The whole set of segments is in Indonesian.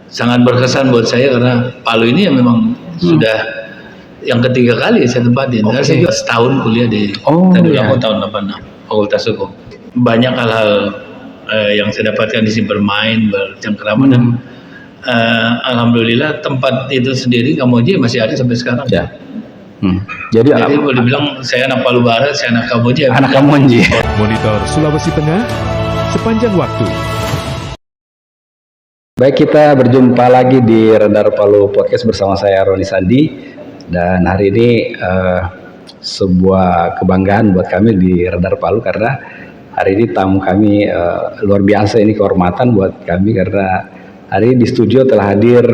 sangat berkesan buat saya karena Palu ini ya memang sudah yang ketiga kali saya tempatin. Saya juga setahun kuliah di Tadulako tahun 86 Fakultas Hukum. Banyak hal-hal yang saya dapatkan di sini, bermain, bercengkrama dan alhamdulillah tempat itu sendiri Kamboja masih ada sampai sekarang. Ya. Jadi boleh dibilang saya anak Palu Barat, saya anak Kamboja. Anak Kamboja. Monitor Sulawesi Tengah sepanjang waktu. Baik, kita berjumpa lagi di Radar Palu Podcast bersama saya Roni Sandi, dan hari ini sebuah kebanggaan buat kami di Radar Palu karena hari ini tamu kami luar biasa, ini kehormatan buat kami karena hari ini di studio telah hadir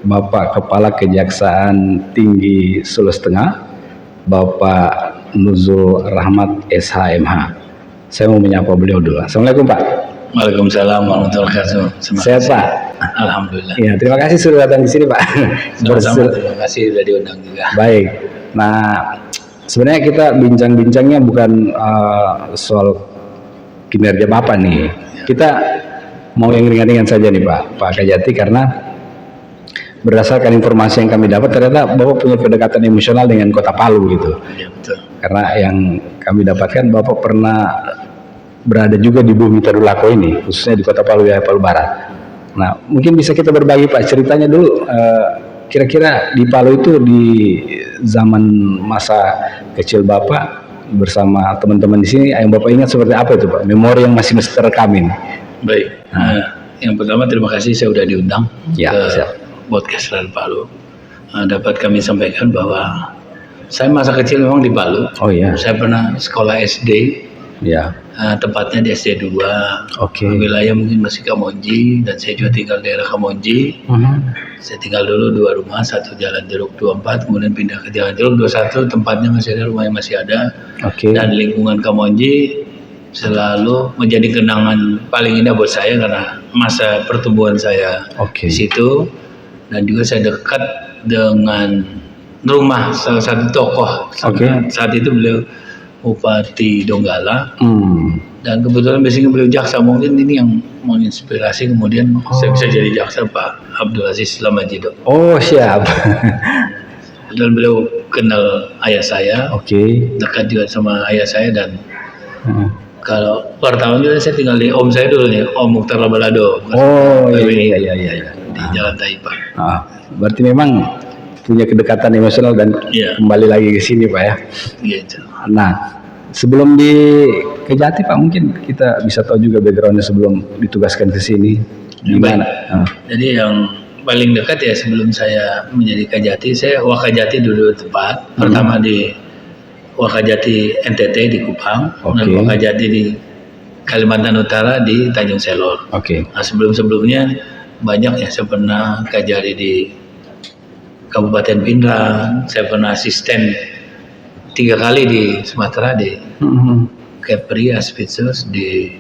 Bapak Kepala Kejaksaan Tinggi Sulawesi Tengah, Bapak Nuzul Rahmat SHMH. Saya mau menyapa beliau dulu. Assalamualaikum Pak. Waalaikumsalam warahmatullahi wabarakatuh. Sehat Pak? Alhamdulillah. Ya, terima kasih sudah datang di sini Pak. Sama-sama, terima kasih sudah diundang juga. Baik. Nah, sebenarnya kita bincang-bincangnya bukan soal kinerja Bapak nih. Kita mau yang ringan-ringan saja nih Pak Kajati, karena berdasarkan informasi yang kami dapat ternyata Bapak punya kedekatan emosional dengan Kota Palu gitu. Ya, betul. Karena yang kami dapatkan Bapak pernah berada juga di bumi Tadulako ini, khususnya di Kota Palu, ya, Palu Barat. Nah, mungkin bisa kita berbagi Pak ceritanya dulu, kira-kira di Palu itu di zaman masa kecil Bapak bersama teman-teman di sini, yang Bapak ingat seperti apa itu Pak? Memori yang masih terekam ini. Baik. Yang pertama terima kasih saya sudah diundang Ya, ke siap. podcast Radar Palu. Dapat kami sampaikan bahwa saya masa kecil memang di Palu. Oh iya. Saya pernah sekolah SD. Ya. Tempatnya di SD 2. Oke. Wilayah mungkin masih Kamonji, dan saya juga tinggal di daerah Kamonji. Saya tinggal dulu 2 rumah, satu Jalan Jeruk 24, kemudian pindah ke Jalan Jeruk 21, tempatnya masih ada, rumahnya masih ada. Oke. Dan lingkungan Kamonji selalu menjadi kenangan paling indah buat saya karena masa pertumbuhan saya Oke. di situ, dan juga saya dekat dengan rumah salah satu tokoh. Saat itu beliau Bupati Donggala, dan kebetulan basicnya beliau jaksa, mungkin ini yang menginspirasi kemudian saya bisa jadi jaksa, Pak Abdul Aziz Lamajido. Oh siap. Dan beliau kenal ayah saya, dekat juga sama ayah saya, dan kalau pertama juga saya tinggal di om saya dulu nih, Om Mukhtar Labalado. Oh iya. Di Jalan Taipa. Berarti memang punya kedekatan emosional dan kembali lagi ke sini Pak ya. Gitu. Nah, sebelum di Kejati Pak, mungkin kita bisa tahu juga backgroundnya sebelum ditugaskan ke sini. Gimana? Jadi yang paling dekat ya sebelum saya menjadi Kajati, saya Wakajati dulu tepat. Pertama di Wakajati NTT di Kupang, dan Wakajati di Kalimantan Utara di Tanjung Selor. Nah, sebelumnya banyak ya, saya pernah Kajari di Kabupaten Pindrang, saya pernah asisten 3 kali di Sumatera, di Kepri, Aspitsus, di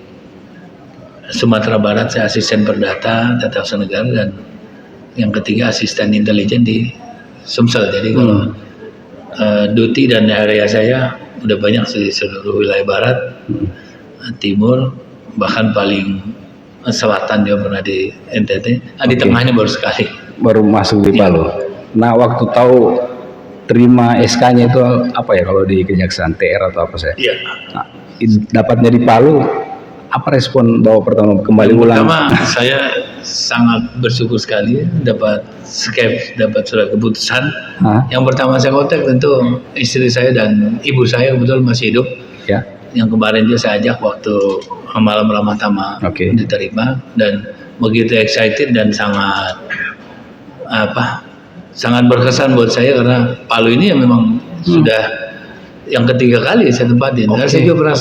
Sumatera Barat saya asisten perdata Tata Usaha Negara, dan yang ketiga asisten intelijen di Sumsel. Jadi kalau duty dan area saya udah banyak di seluruh wilayah barat, timur, bahkan paling selatan dia pernah di NTT. Di tengahnya baru sekali. Baru masuk di Palu. Nah, waktu tahu terima SK-nya itu apa ya kalau di Kejaksaan, TR atau apa saya? Iya. Nah, dapatnya di Palu, apa respon Bapak pertama kembali ulang? Pertama, saya sangat bersyukur sekali dapat surat keputusan. Yang pertama saya kontak tentu istri saya dan ibu saya, kebetulan masih hidup. Ya. Yang kemarin juga saya ajak waktu malam Ramadhan diterima, dan begitu excited dan sangat berkesan buat saya karena Palu ini ya memang sudah yang ketiga kali saya tempatin. Saya juga pernah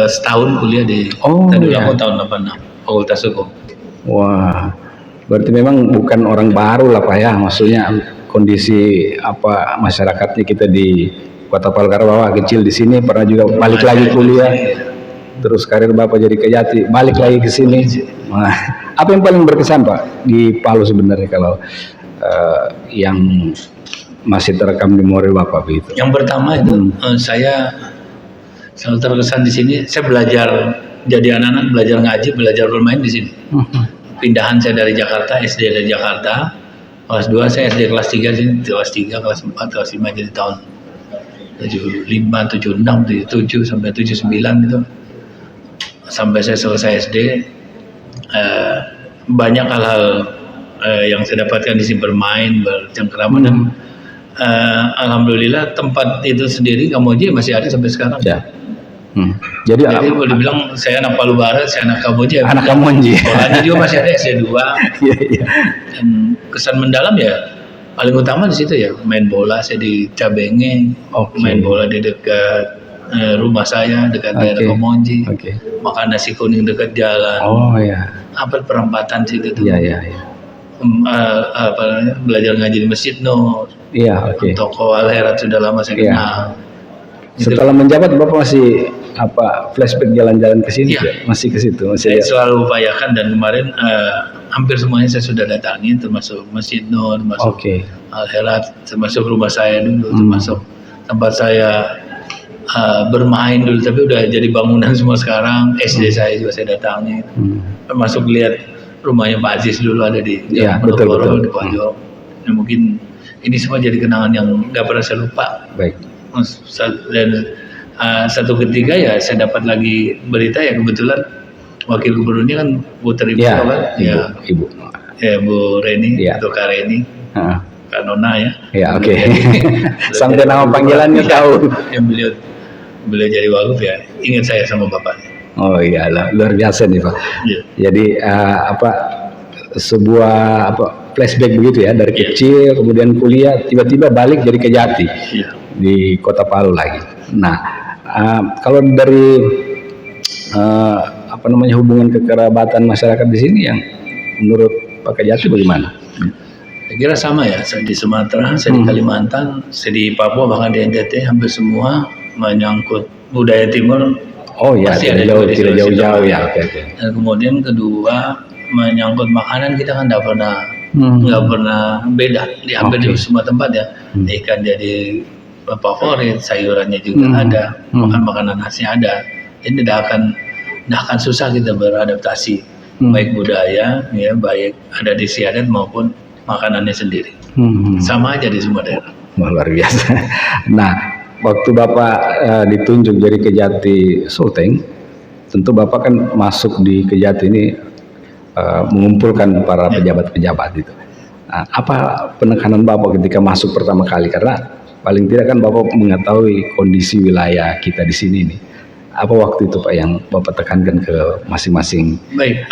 setahun kuliah di Tadulako tahun 86 Fakultas Hukum. Wah, berarti memang bukan orang baru lah Pak ya, maksudnya kondisi masyarakatnya kita di Kota Palu, karena Bapak kecil di sini, pernah juga balik lagi kuliah, terus karir Bapak jadi Kejati, balik lagi ke sini. Nah, apa yang paling berkesan Pak di Palu sebenarnya kalau yang masih terekam di memori Bapak begitu? Yang pertama itu saya selalu terkesan di sini. Saya belajar jadi anak-anak, belajar ngaji, belajar bermain di sini. pindahan saya dari Jakarta, SD dari Jakarta. Kelas 2 saya SD kelas 3 sih, kelas 3, kelas 4, kelas 5 jadi tahun 75, 76, 77 sampai 79 itu. Sampai saya selesai SD, banyak hal-hal yang saya dapatkan di sini, bermain, bercengkrama, dan alhamdulillah tempat itu sendiri Kamboja masih ada sampai sekarang. Ya. Jadi boleh dibilang saya anak Palu Barat, saya anak Kamboja. anak Kamboja. Sekolahnya juga masih ada SD 2. Iya, iya. Dan kesan mendalam ya paling utama di situ ya, main bola saya di Cabenge, main bola di dekat rumah saya, dekat daerah Komonji, makan nasi kuning dekat jalan. Oh ya. Apa perempatan situ tuh. Iya. Belajar ngaji di Masjid Nur. Iya, oke. Toko Al-Herat sudah lama saya kenal. Setelah menjabat Bapak masih flashback jalan-jalan ke sini? Iya. Masih ke situ? Saya selalu upayakan, dan kemarin hampir semuanya saya sudah datangi, termasuk Masjid Nur, termasuk Al-Herat, termasuk rumah saya dulu, termasuk tempat saya bermain dulu, tapi udah jadi bangunan semua sekarang. SD saya juga saya datangi, termasuk lihat rumahnya Pak Aziz dulu ada di Manokwari, di Pojok. Ya, mungkin ini semua jadi kenangan yang nggak pernah saya lupa. Baik. Dan satu ketika ya saya dapat lagi berita ya, kebetulan wakil gubernurnya kan putra ibu kan, ibu. Ya Bu Reni atau Kak Reni, Kak Nona ya. Ya oke. Sampai nama panggilannya tahu. Yang beliau jadi wagub ya, ingat saya sama bapaknya. Oh iya, luar biasa nih Pak. Ya. Jadi sebuah flashback begitu ya, dari kecil kemudian kuliah, tiba-tiba balik jadi Kejati di Kota Palu lagi. Nah, kalau dari hubungan kekerabatan masyarakat di sini yang menurut Pak Kejati bagaimana? Saya kira sama ya, saya di Sumatera, saya di Kalimantan, saya di Papua, bahkan di NTT, hampir semua menyangkut budaya Timur. Oh ya, tidak jauh-jauh ya. Dan kemudian kedua, menyangkut makanan, kita kan nggak pernah beda di hampir di semua tempat ya. Ikan jadi favorit, sayurannya juga ada, makanan khasnya ada. Ini tidak akan susah kita beradaptasi, baik budaya ya, baik ada di istiadat maupun makanannya sendiri. Sama aja di semua daerah. Luar biasa. Nah, waktu Bapak ditunjuk jadi Kejati Sulteng, tentu Bapak kan masuk di Kejati ini mengumpulkan para pejabat-pejabat itu. Nah, apa penekanan Bapak ketika masuk pertama kali? Karena paling tidak kan Bapak mengetahui kondisi wilayah kita di sini nih. Apa waktu itu Pak yang Bapak tekankan ke masing-masing? Baik,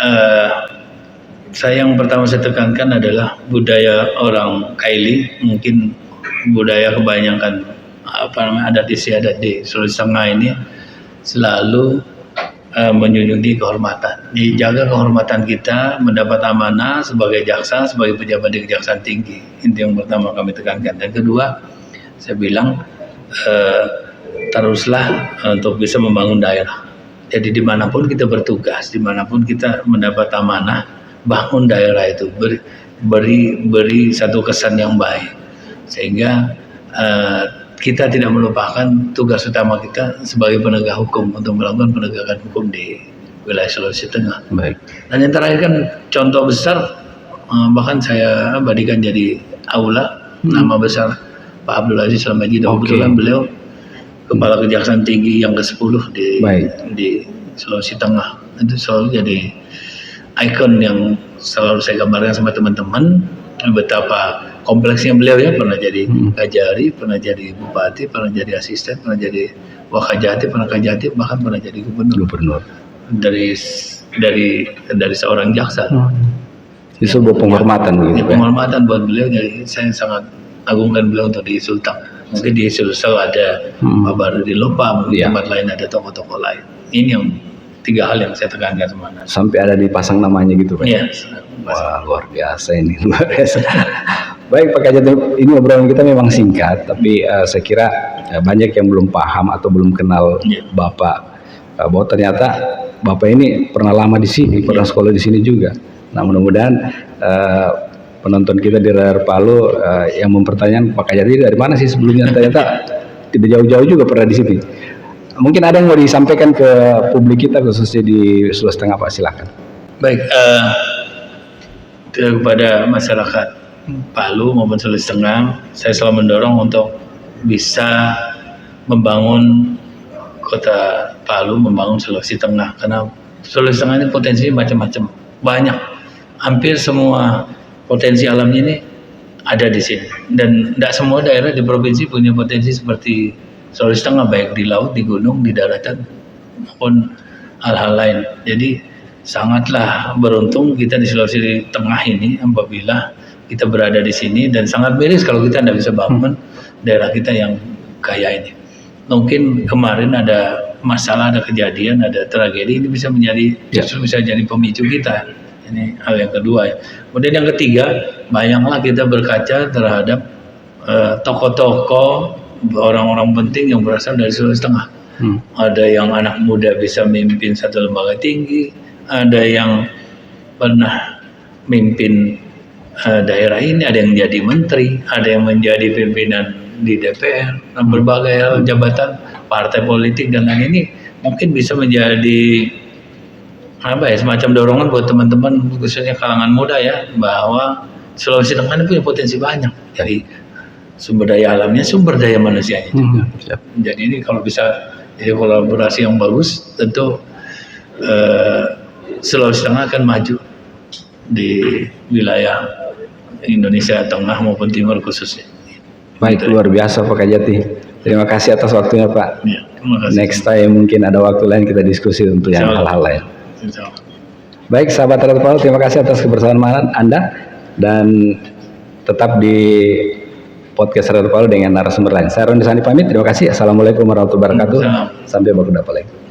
yang pertama saya tekankan adalah budaya orang Kaili, mungkin budaya kebanyakan adat istiadat di Sulawesi Tengah ini selalu menjunjung tinggi kehormatan. Dijaga kehormatan kita, mendapat amanah sebagai jaksa, sebagai pejabat di Kejaksaan Tinggi. Itu yang pertama kami tekankan. Dan kedua, saya bilang teruslah untuk bisa membangun daerah. Jadi dimanapun kita bertugas, dimanapun kita mendapat amanah, bangun daerah itu, beri satu kesan yang baik, sehingga kita tidak melupakan tugas utama kita sebagai penegak hukum untuk melakukan penegakan hukum di wilayah Sulawesi Tengah. Baik. Dan yang terakhir kan contoh besar, bahkan saya abadikan jadi aula, nama besar Pak Abdul Aziz Al-Majid. Kebetulan beliau Kepala Kejaksaan Tinggi yang ke-10 di Sulawesi Tengah. Itu selalu jadi ikon yang selalu saya gambarkan sama teman-teman, betapa kompleksnya beliau ya, pernah jadi Kajari, pernah jadi Bupati, pernah jadi asisten, pernah jadi Wakajati, pernah Kajati, bahkan pernah jadi gubernur. Dari seorang jaksa. Itu sebuah penghormatan begitu. Penghormatan buat beliau, jadi saya sangat agungkan beliau untuk di Sulteng. Mungkin di Sulsel ada Pak Baru di Lopa, di tempat lain ada tokoh-tokoh lain. Ini yang 3 hal yang saya tekankan semuanya. Sampai ada dipasang namanya gitu Pak? Iya. Wah, luar biasa ini, luar biasa. Baik Pak Kajati, ini obrolan kita memang singkat, tapi saya kira banyak yang belum paham atau belum kenal Bapak, bahwa ternyata Bapak ini pernah lama di sini, pernah sekolah di sini juga. Nah, mudah-mudahan penonton kita di Radar Palu yang mempertanyakan Pak Kajati dari mana sih sebelumnya, ternyata tidak jauh-jauh juga pernah di sini. Mungkin ada yang mau disampaikan ke publik kita khususnya di Sulawesi Tengah Pak, silakan. Baik, kepada masyarakat Palu maupun Sulawesi Tengah, saya selalu mendorong untuk bisa membangun kota Palu, membangun Sulawesi Tengah, karena Sulawesi Tengah ini potensinya macam-macam, banyak, hampir semua potensi alamnya ini ada di sini, dan tidak semua daerah di provinsi punya potensi seperti Sulawesi Tengah, baik di laut, di gunung, di daratan maupun hal-hal lain. Jadi sangatlah beruntung kita di Sulawesi Tengah ini apabila kita berada di sini, dan sangat miris kalau kita tidak bisa bangun daerah kita yang kaya ini. Mungkin kemarin ada masalah, ada kejadian, ada tragedi, ini bisa menjadi justru bisa jadi pemicu kita. Ini hal yang kedua. Kemudian yang ketiga, banyaklah kita berkaca terhadap tokoh-tokoh, orang-orang penting yang berasal dari Sulawesi Tengah. Ada yang anak muda bisa memimpin satu lembaga tinggi, ada yang pernah mimpin daerah ini, ada yang menjadi menteri, ada yang menjadi pimpinan di DPR, berbagai jabatan partai politik dan lain. Ini mungkin bisa menjadi semacam dorongan buat teman-teman khususnya kalangan muda ya, bahwa Sulawesi Tengah ini punya potensi banyak, jadi sumber daya alamnya, sumber daya manusianya juga. Jadi ini kalau bisa jadi kolaborasi yang bagus, tentu Sulawesi Tengah akan maju di wilayah Indonesia Tengah maupun Timur khususnya. Baik, luar biasa Pak Kajati. Terima kasih atas waktunya Pak. Ya, terima kasih. Next time mungkin ada waktu lain kita diskusi untuk yang hal-hal lain. Baik sahabat Radio Palu, terima kasih atas kebersamaan Anda, dan tetap di podcast Radio Palu dengan narasumber lain. Saya Roni Sani pamit, terima kasih. Assalamualaikum warahmatullahi wabarakatuh. Sampai berjumpa lagi.